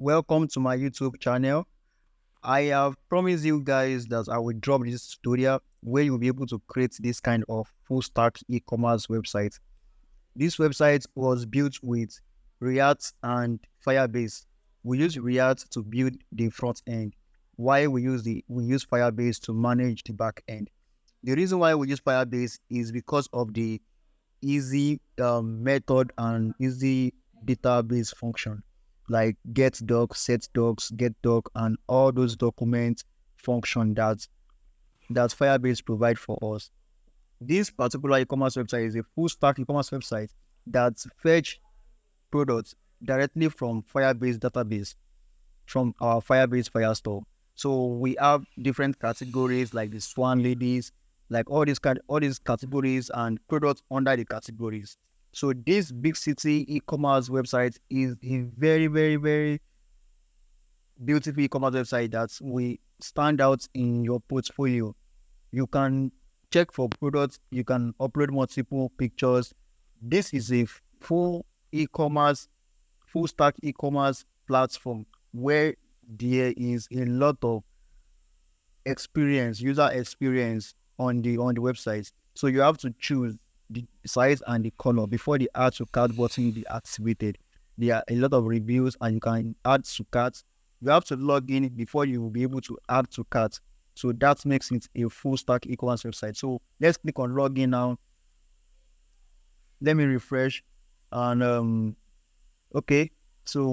Welcome to my YouTube channel. I have promised you guys that I will drop this tutorial where you'll be able to create this kind of full stack e-commerce website. This website was built with React and Firebase. We use React to build the front end, while we use Firebase to manage the back end. The reason why we use Firebase is because of the easy method and easy database function like get doc, set docs, get doc, and all those document function that Firebase provide for us. This particular e-commerce website is a full stack e-commerce website that fetch products directly from Firebase database, from our Firebase Firestore. So we have different categories like the Swan Ladies, like all these categories and products under the categories. So this big city e-commerce website is a very, very, very beautiful e-commerce website that will stand out in your portfolio. You can check for products, you can upload multiple pictures. This is a full e-commerce, full stack e-commerce platform where there is a lot of experience, user experience on the website. So you have to choose the size and the color before the add to cart button be activated. There are a lot of reviews and you can add to cart. You have to log in before you will be able to add to cart. So that makes it a full stack e-commerce website. So let's click on login now. Let me refresh and okay. So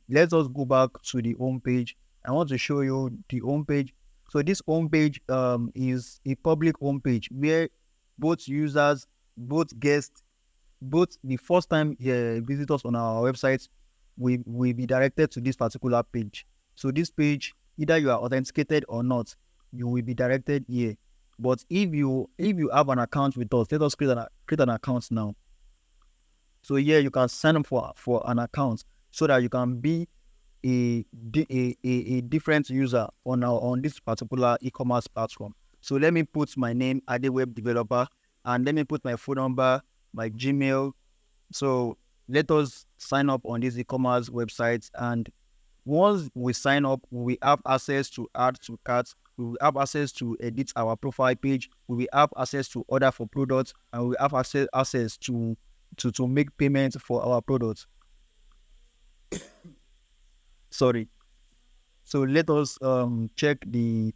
let's just go back to the home page. I want to show you the home page. So this home page is a public home page where both users, both guests, both the first time visitors on our website will be directed to this particular page. So this page, either you are authenticated or not, you will be directed here. But if you have an account with us, let us create an account now. So here you can sign up for an account so that you can be a different user on this particular e-commerce platform. So let me put my name, Ade Web Developer, and let me put my phone number, my Gmail. So let us sign up on this e-commerce website, and once we sign up, we have access to add to cart, we will have access to edit our profile page, we will have access to order for products, and we have access to make payments for our products. Sorry. So let us check the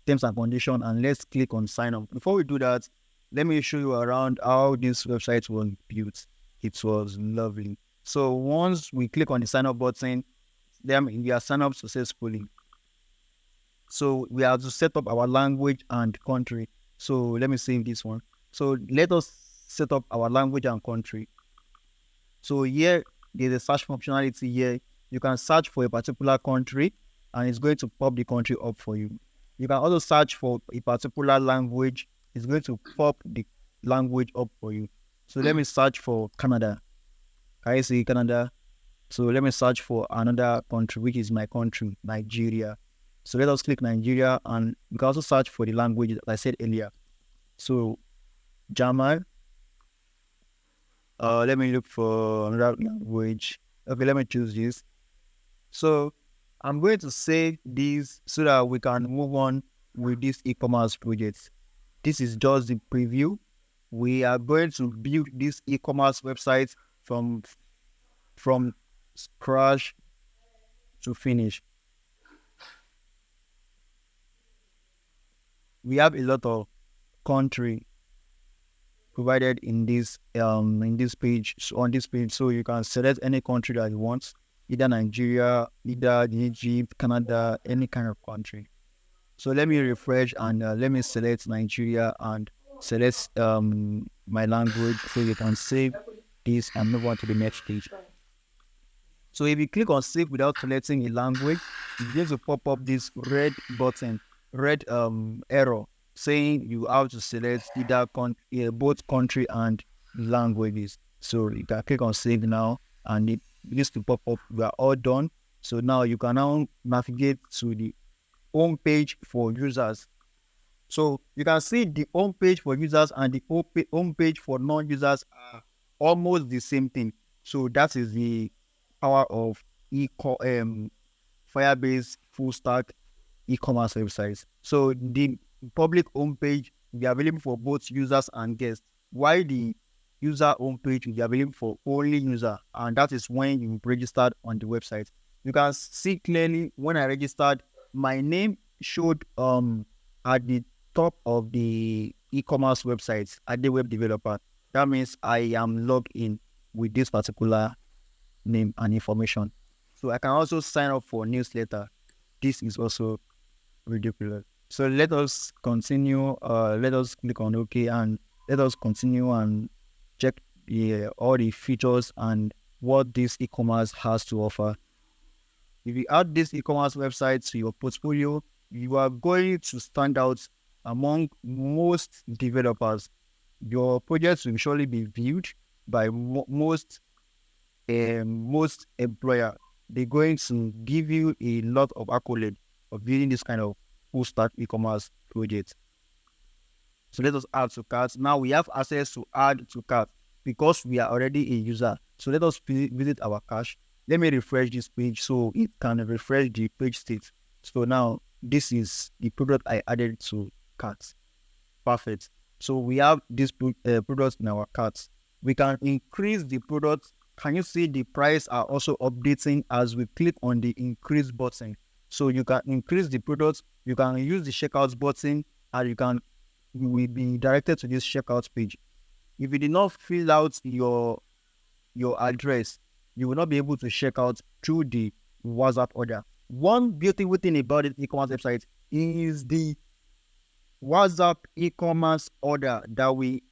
terms and conditions and let's click on sign up. Before we do that, let me show you around how this website was built. It was lovely. So once we click on the sign up button, then we are signed up successfully. So we have to set up our language and country. So let me save this one. So let us set up our language and country. So here there's a search functionality here. You can search for a particular country and it's going to pop the country up for you. You can also search for a particular language. It's going to pop the language up for you. So let me search for Canada. Can you see Canada? So let me search for another country, which is my country, Nigeria. So let us click Nigeria, and you can also search for the language that I said earlier. So German. Let me look for another language. Okay, let me choose this. So I'm going to save this so that we can move on with this e-commerce project. This is just the preview. We are going to build this e-commerce website from scratch to finish. We have a lot of country provided in this page, on this page, so you can select any country that you want, either Nigeria, either Egypt, Canada, any kind of country. So let me refresh and let me select Nigeria and select my language, so you can save this and move on to the next page. So if you click on save without selecting a language, it's going to pop up this red button, red error, saying you have to select either both country and languages. So you can click on save now and it needs to pop up. We are all done. So now you can now navigate to the home page for users. So you can see the home page for users and the home page for non-users are almost the same thing. So that is the power of Firebase full stack e-commerce websites. So the public homepage will be available for both users and guests, while the user homepage will be available for only user, and that is when you registered on the website. You can see clearly when I registered, my name showed at the top of the e-commerce website at the web developer. That means I am logged in with this particular name and information. So I can also sign up for newsletter. This is also ridiculous. So let us continue. Let us click on OK and let us continue and check all the features and what this e-commerce has to offer. If you add this e-commerce website to your portfolio, you are going to stand out among most developers. Your projects will surely be viewed by most employer. They're going to give you a lot of accolade of building this kind of full stack e-commerce project. So let us add to carts. Now we have access to add to cart because we are already a user. So let us visit our cache. Let me refresh this page so it can refresh the page state. So now this is the product I added to cart. Perfect. So we have this product in our cart. We can increase the product. Can you see the price are also updating as we click on the increase button? So you can increase the product. You can use the checkout button, and you will be directed to this checkout page. If you did not fill out your address, you will not be able to check out through the WhatsApp order. One beautiful thing about the e-commerce website is the WhatsApp e-commerce order that we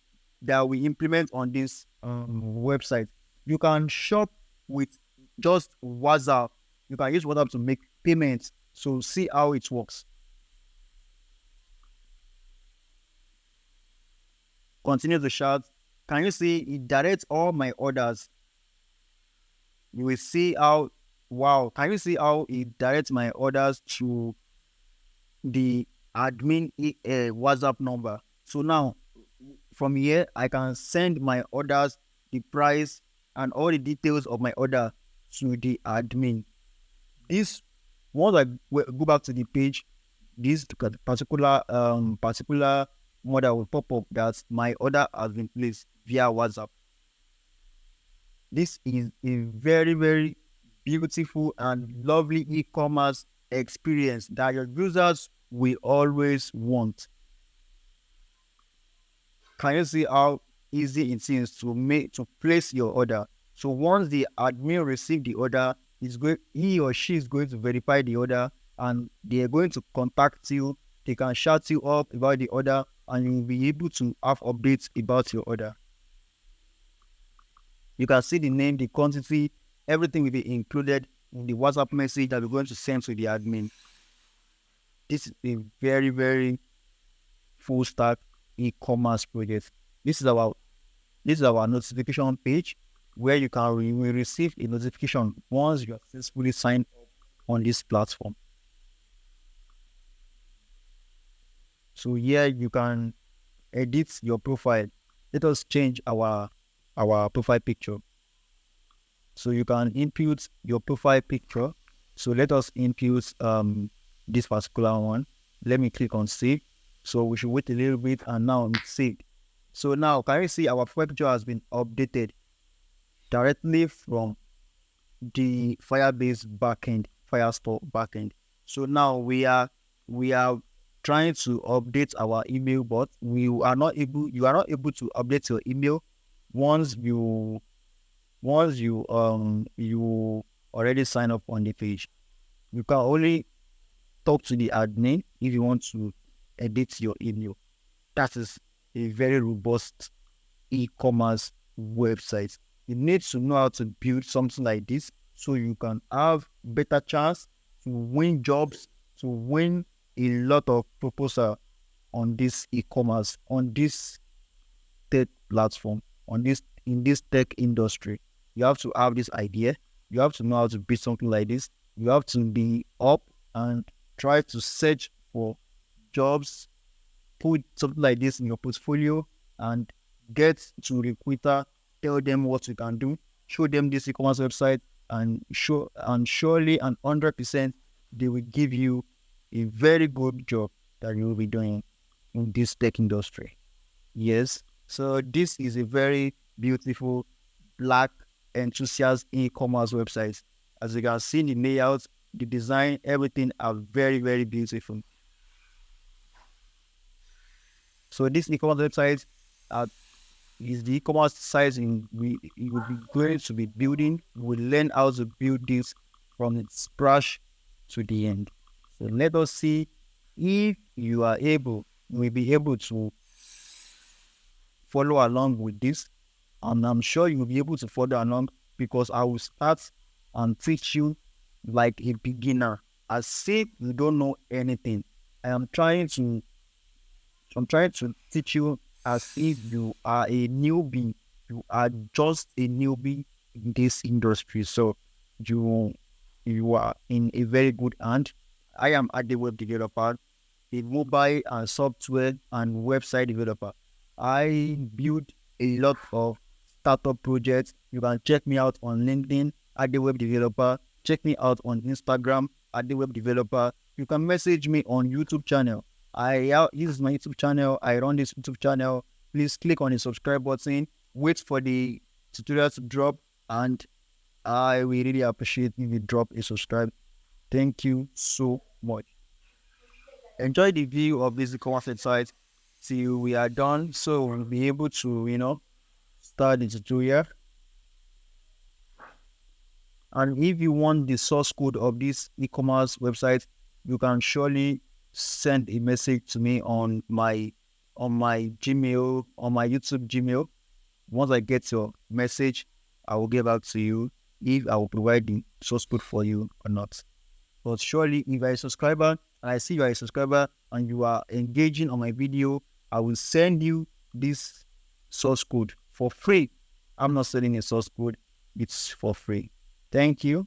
implement on this website. You can shop with just WhatsApp. You can use WhatsApp to make payments. So see how it works. Continue to shout. Can you see it directs all my orders? You will see how, wow, can you see how it directs my orders to the admin WhatsApp number? So now from here, I can send my orders, the price, and all the details of my order to the admin. This, once I go back to the page, this particular model will pop up that my order has been placed via WhatsApp. This is a very, very beautiful and lovely e-commerce experience that your users will always want. Can you see how easy it is to place your order? So once the admin receives the order, he or she is going to verify the order, and they are going to contact you. They can shout you up about the order, and you will be able to have updates about your order. You can see the name, the quantity, everything will be included in the WhatsApp message that we're going to send to the admin. This is a very, very full stack e-commerce project. This is our notification page where you can receive a notification once you are successfully signed up on this platform. So here you can edit your profile. Let us change our profile picture. So you can input your profile picture. So let us input this particular one. Let me click on save. So we should wait a little bit, and now it's saved. So now can you see our profile picture has been updated directly from the Firebase backend, Firestore backend. So now we are trying to update our email, but you are not able to update your email once you already sign up on the page. You can only talk to the admin if you want to edit your email. That is a very robust e-commerce website. You need to know how to build something like this so you can have better chance to win jobs, to win a lot of proposal on this e-commerce, on this tech platform, in this tech industry. You have to have this idea. You have to know how to build something like this. You have to be up and try to search for jobs, put something like this in your portfolio, and get to recruiter, tell them what you can do, show them this e-commerce website, and surely and 100% they will give you a very good job that you will be doing in this tech industry. Yes. So this is a very beautiful black enthusiast e-commerce website. As you can see, the layout, the design, everything are very, very beautiful. So this e-commerce website uh, is the e-commerce site you will be going to be building. We will learn how to build this from its scratch to the end. So let us see if you are able, will be able to follow along with this. And I'm sure you'll be able to follow along because I will start and teach you like a beginner, as if you don't know anything. I am trying to I'm trying to teach you as if you are a newbie. You are just a newbie in this industry. So you you are in a very good hand. I am at the web developer, a mobile and software and website developer. I build a lot of startup projects. You can check me out on LinkedIn at the web developer. Check me out on Instagram at the web developer. You can message me on YouTube channel. This is my YouTube channel. I run this YouTube channel. Please click on the subscribe button. Wait for the tutorial to drop, and I will really appreciate if you drop a subscribe. Thank you so much. Enjoy the view of this e-commerce website till we are done, so we'll be able to, start the tutorial. And if you want the source code of this e-commerce website, you can surely send a message to me on my Gmail, on my YouTube Gmail. Once I get your message, I will get back to you if I will provide the source code for you or not. But surely, if you're a subscriber and I see you are a subscriber and you are engaging on my video, I will send you this source code for free. I'm not selling a source code, it's for free. Thank you.